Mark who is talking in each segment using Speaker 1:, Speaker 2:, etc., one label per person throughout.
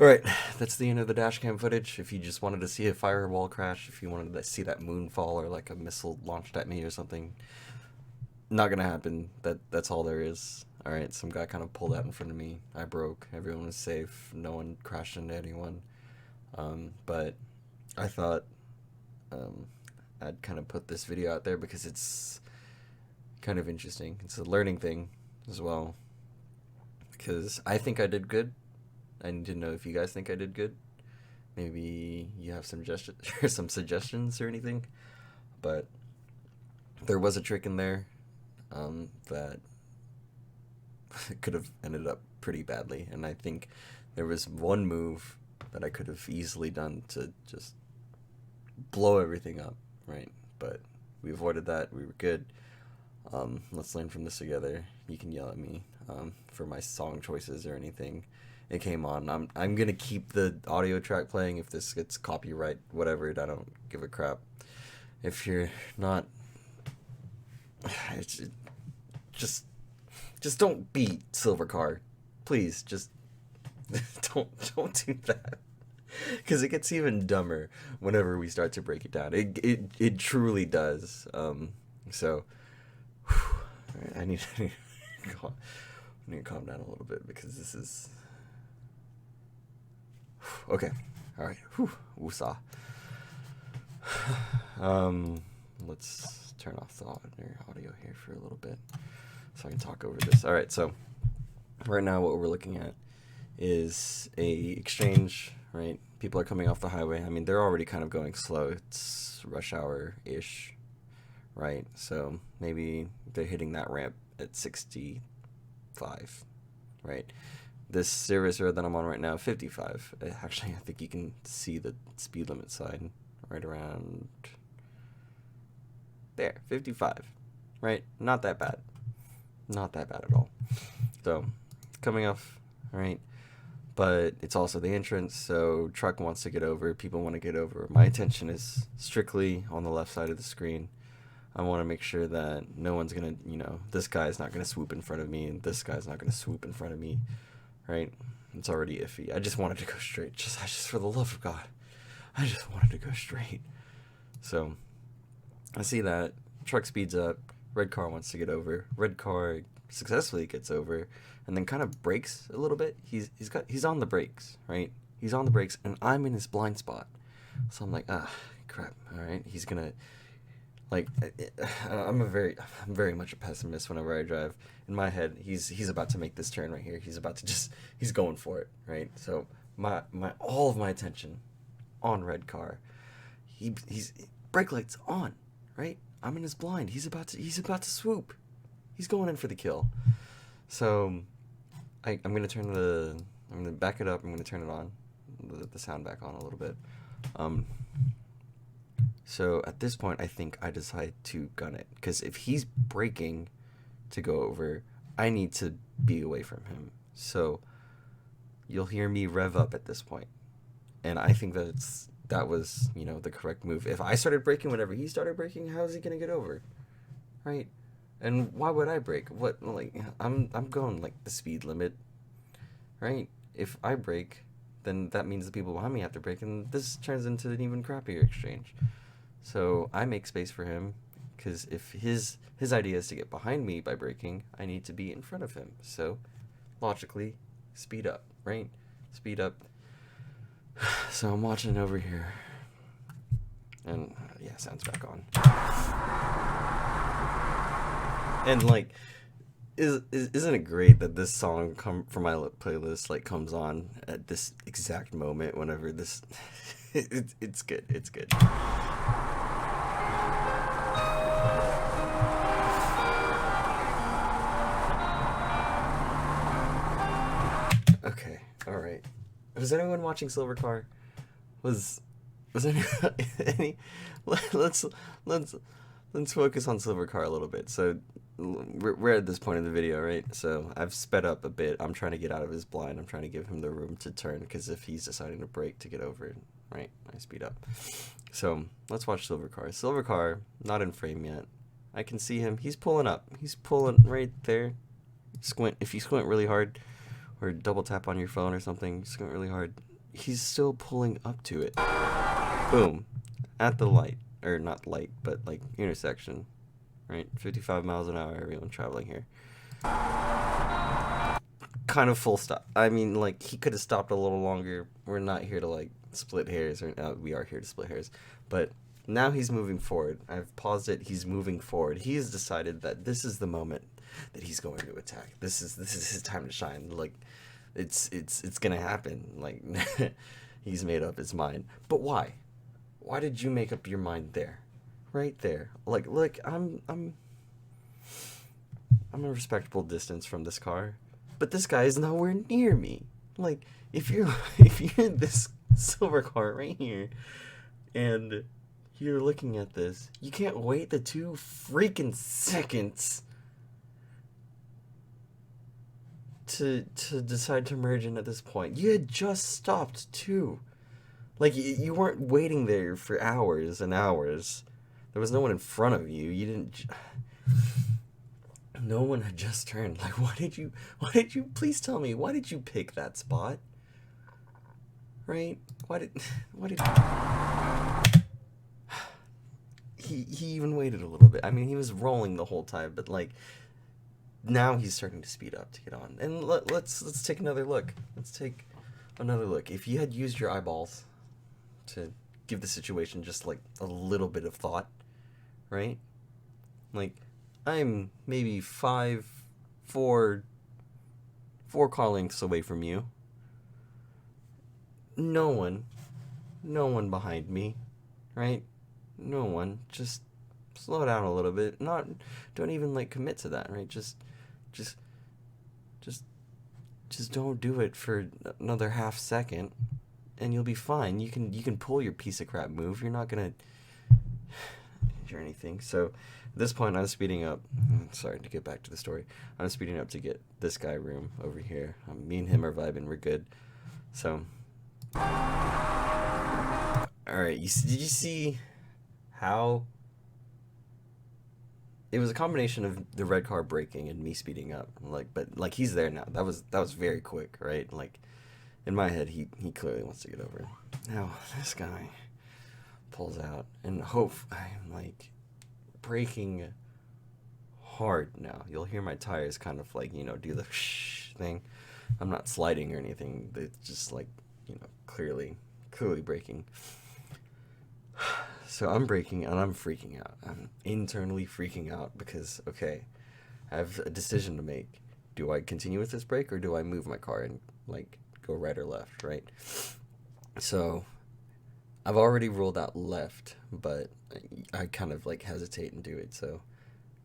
Speaker 1: Alright, that's the end of the dashcam footage. If you just wanted to see a firewall crash, if you wanted to see that moon fall or like a missile launched at me or something, not gonna happen. That's all there is. Alright, some guy kind of pulled out in front of me. I broke. Everyone was safe. No one crashed into anyone. But I thought I'd kind of put this video out there because it's kind of interesting. It's a learning thing as well. Because I think I did good. I need to know if you guys think I did good. Maybe you have some some suggestions or anything. But there was a trick in there that could have ended up pretty badly. And I think there was one move that I could have easily done to just blow everything up, right? But we avoided that. We were good. Let's learn from this together. You can yell at me for my song choices or anything. It came on. I'm gonna keep the audio track playing. If this gets copyright, whatever, I don't give a crap. If you're not, it's just don't beat Silver Car, please. Just don't do that, because it gets even dumber whenever we start to break it down. It truly does. So I need to calm down a little bit because this is. Okay, all right. Woosah. Let's turn off the audio here for a little bit so I can talk over this. All right, so right now what we're looking at is a exchange, right? People are coming off the highway. I mean, they're already kind of going slow. It's rush hour-ish, right? So maybe they're hitting that ramp at 65, right? This service road that I'm on right now, 55. Actually, I think you can see the speed limit sign right around there, 55, right? Not that bad. Not that bad at all. So, coming off, right? But it's also the entrance, so truck wants to get over, people want to get over. My attention is strictly on the left side of the screen. I want to make sure that no one's going to, this guy's not going to swoop in front of me, and this guy's not going to swoop in front of me. Right? It's already iffy. I just wanted to go straight. Just for the love of God, I just wanted to go straight. So I see that truck speeds up. Red car wants to get over. Red car successfully gets over, and then kind of brakes a little bit. He's on the brakes, right? He's on the brakes, and I'm in his blind spot. So I'm like, crap. All right, he's gonna. Like, I'm very much a pessimist whenever I drive. In my head, he's about to make this turn right here. He's going for it, right? So my all of my attention on red car. He's brake lights on, right? I'm in his blind. He's about to swoop. He's going in for the kill. So I'm gonna back it up. I'm gonna turn it on, the sound back on a little bit. So at this point, I think I decide to gun it. Because if he's braking to go over, I need to be away from him. So you'll hear me rev up at this point. And I think that was, the correct move. If I started braking whenever he started braking, how is he going to get over? Right? And why would I brake? I'm going like the speed limit. Right? If I brake, then that means the people behind me have to brake. And this turns into an even crappier exchange. So I make space for him, because if his idea is to get behind me by braking, I need to be in front of him. So logically, speed up, right? Speed up. So I'm watching over here, and yeah, sound's back on. And isn't it great that this song from my playlist comes on at this exact moment whenever this? It's good. It's good. Okay, all right. Was anyone watching Silver Car? Was any? Let's focus on Silver Car a little bit. So we're at this point in the video, right? So I've sped up a bit. I'm trying to get out of his blind. I'm trying to give him the room to turn, because if he's deciding to brake to get over, right, I speed up. So let's watch Silver Car. Silver Car, not in frame yet. I can see him. He's pulling up. He's pulling right there. Squint. If you squint really hard, or double tap on your phone or something, squint really hard, he's still pulling up to it. Boom. At the light. Or not light, but like intersection. Right? 55 miles an hour, everyone traveling here. Kind of full stop. I mean, like, he could have stopped a little longer. We're not here to, like, split hairs. Or we are here to split hairs. But now he's moving forward. I've paused it. He's moving forward. He has decided that this is the moment that he's going to attack. This is his time to shine. Like, it's gonna happen. Like, he's made up his mind. But why? Why did you make up your mind there? Right there. Like, look, I'm a respectable distance from this car, but this guy is nowhere near me. Like, if you're in this silver car right here, and you're looking at this, you can't wait the 2 freaking seconds to decide to merge in at this point. You had just stopped too. Like, you weren't waiting there for hours and hours. There was no one in front of you. You didn't. No one had just turned. Like, why did you? Please tell me. Why did you pick that spot? Right? Why did? He even waited a little bit. I mean, he was rolling the whole time, but like, now he's starting to speed up to get on. And let's take another look. Let's take another look. If you had used your eyeballs to give the situation just like a little bit of thought, right? Like, I'm maybe 4 car lengths away from you. No one behind me, right? No one. Just slow down a little bit. Don't even like commit to that, right? Just don't do it for another half second, and you'll be fine. You can pull your piece of crap move. You're not gonna or anything. So at this point, I'm speeding up. Sorry, to get back to the story. I'm speeding up to get this guy room over here. Me and him are vibing. We're good. So, all right. Did you see how it was a combination of the red car braking and me speeding up? But he's there now. That was very quick, right? Like, in my head, he clearly wants to get over. Now this guy pulls out, and I'm like braking hard now. You'll hear my tires kind of like, do the shh thing. I'm not sliding or anything. It's just like, clearly braking. So I'm braking and I'm freaking out. I'm internally freaking out because, okay, I have a decision to make. Do I continue with this brake or do I move my car and like go right or left, right? So I've already ruled out left, but I kind of like hesitate and do it. So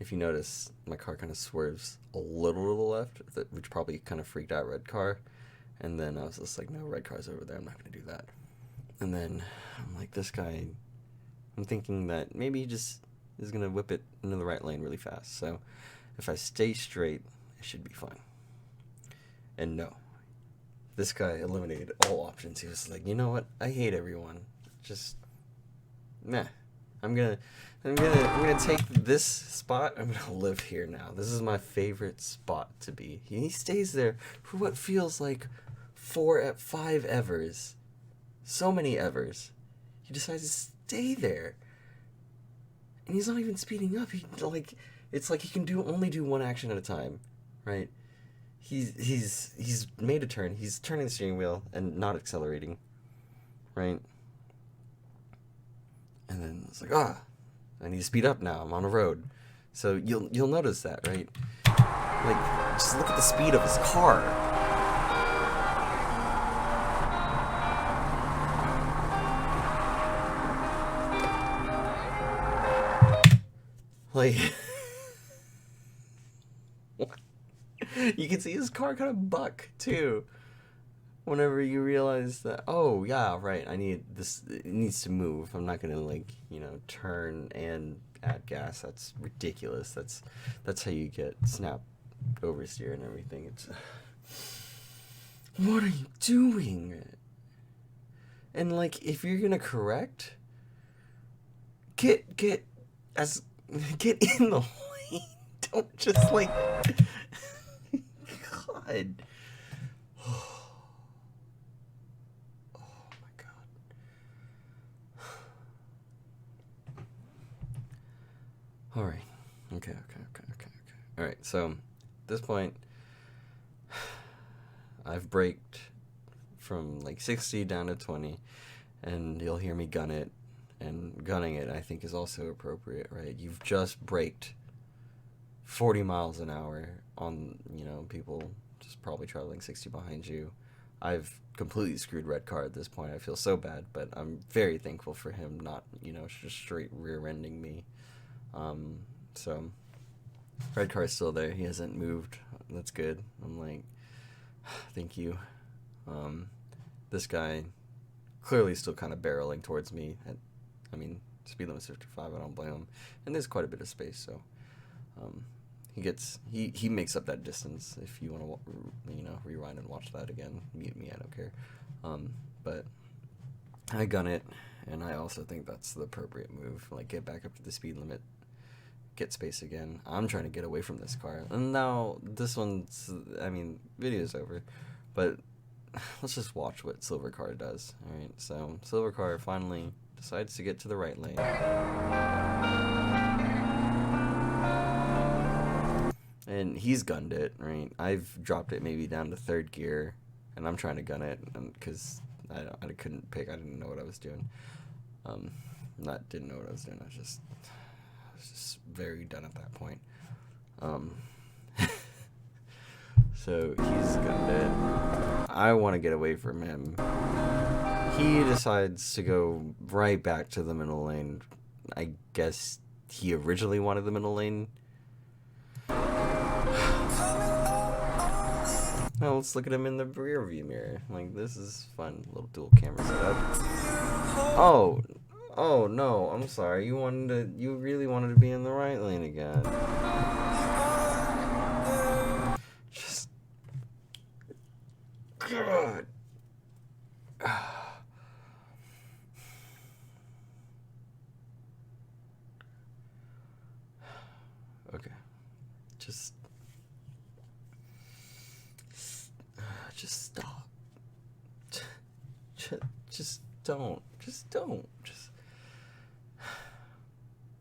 Speaker 1: if you notice, my car kind of swerves a little to the left, which probably kind of freaked out red car. And then I was just like, no, red car's over there. I'm not going to do that. And then I'm like, this guy, I'm thinking that maybe he just is going to whip it into the right lane really fast. So if I stay straight, it should be fine. And no, this guy eliminated all options. He was like, you know what? I hate everyone. Just, nah. I'm gonna take this spot. I'm gonna live here now. This is my favorite spot to be. He stays there for what feels like 5 evers. So many evers. He decides to stay there. And he's not even speeding up. It's like he can only do one action at a time, right? He's made a turn. He's turning the steering wheel and not accelerating, right? And then it's like, I need to speed up now. I'm on a road. So you'll notice that, right? Like, just look at the speed of his car. Like, you can see his car kind of buck too. Whenever you realize that, oh yeah, right, it needs to move. I'm not gonna turn and add gas. That's ridiculous. That's how you get snap oversteer and everything. It's what are you doing? And like, if you're gonna correct, get in the lane. Don't just like God. All right. Okay. All right. So, at this point, I've braked from like 60 down to 20, and you'll hear me gun it. And gunning it, I think, is also appropriate, right? You've just braked 40 miles an hour on, people just probably traveling 60 behind you. I've completely screwed Red Car at this point. I feel so bad, but I'm very thankful for him not, just straight rear-ending me. So, Red Car's still there. He hasn't moved. That's good. I'm like, thank you. This guy clearly still kind of barreling towards me. Speed limit's 55. I don't blame him. And there's quite a bit of space, so he makes up that distance. If you want to, rewind and watch that again, mute me. I don't care. But I gun it, and I also think that's the appropriate move. Like, get back up to the speed limit, get space again. I'm trying to get away from this car, and now this one's. Video's over, but let's just watch what Silver Car does. All right, so Silver Car finally decides to get to the right lane. And he's gunned it, right? I've dropped it maybe down to third gear, and I'm trying to gun it because I couldn't pick. I didn't know what I was doing. Didn't know what I was doing. I was just very done at that point. So he's gunned it. I want to get away from him. He decides to go right back to the middle lane. I guess he originally wanted the middle lane. Now let's look at him in the rear view mirror. Like, this is fun. Little dual camera setup. Oh no, I'm sorry. You really wanted to be in the right lane again. Just God. Okay. Just stop. Just don't.